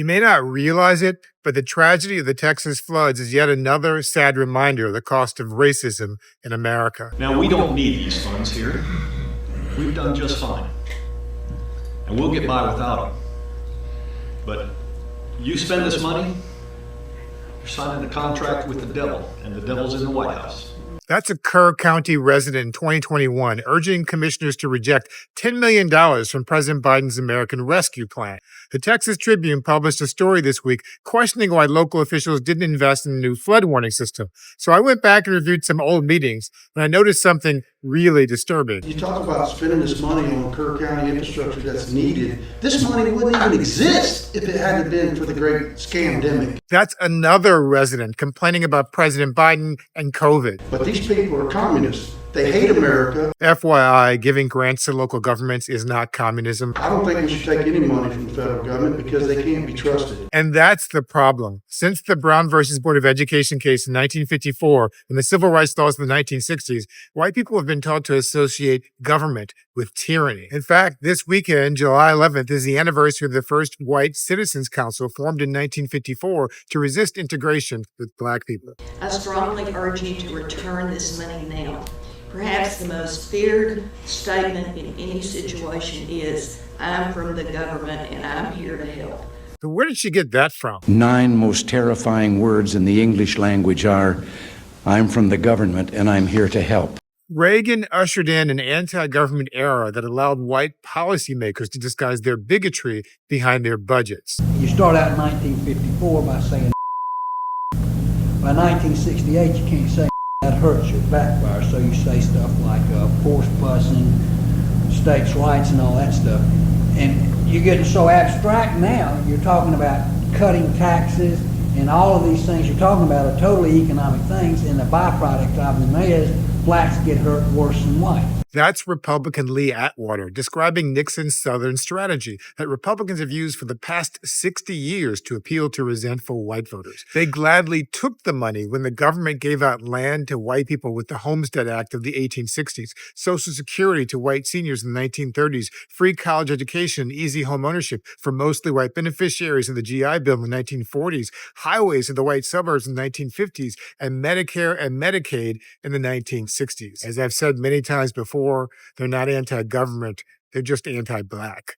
You may not realize it, but the tragedy of the Texas floods is yet another sad reminder of the cost of racism in America. Now, we don't need these funds here. We've done just fine. And we'll get by without them. But you spend this money, you're signing a contract with the devil, and the devil's in the White House. That's a Kerr County resident in 2021 urging commissioners to reject $10 million from President Biden's American Rescue Plan. The Texas Tribune published a story this week questioning why local officials didn't invest in a new flood warning system. So I went back and reviewed some old meetings, and I noticed something really disturbing. You talk about spending this money on Kerr County infrastructure that's needed. This money wouldn't even exist if it hadn't been for the great scamdemic. That's another resident complaining about President Biden and COVID. But these people are communists. They hate America. FYI, giving grants to local governments is not communism. I don't think we should take any money from the federal government because they can't be trusted. And that's the problem. Since the Brown versus Board of Education case in 1954 and the civil rights laws of the 1960s, white people have been taught to associate government with tyranny. In fact, this weekend, July 11th, is the anniversary of the first white citizens council formed in 1954 to resist integration with black people. I strongly urge you to return this money now. Perhaps the most feared statement in any situation is, I'm from the government and I'm here to help. But where did she get that from? 9 most terrifying words in the English language are, I'm from the government and I'm here to help. Reagan ushered in an anti-government era that allowed white policymakers to disguise their bigotry behind their budgets. You start out in 1954 by saying by 1968 you can't say that hurts your backfire, so you say stuff like force busing, states' rights and all that stuff. And you're getting so abstract now, you're talking about cutting taxes and all of these things you're talking about are totally economic things, and the byproduct of them is blacks get hurt worse than white. That's Republican Lee Atwater describing Nixon's Southern strategy that Republicans have used for the past 60 years to appeal to resentful white voters. They gladly took the money when the government gave out land to white people with the Homestead Act of the 1860s, Social Security to white seniors in the 1930s, free college education and easy home ownership for mostly white beneficiaries in the GI Bill in the 1940s, highways in the white suburbs in the 1950s, and Medicare and Medicaid in the 1960s. As I've said many times before, they're not anti-government, they're just anti-black.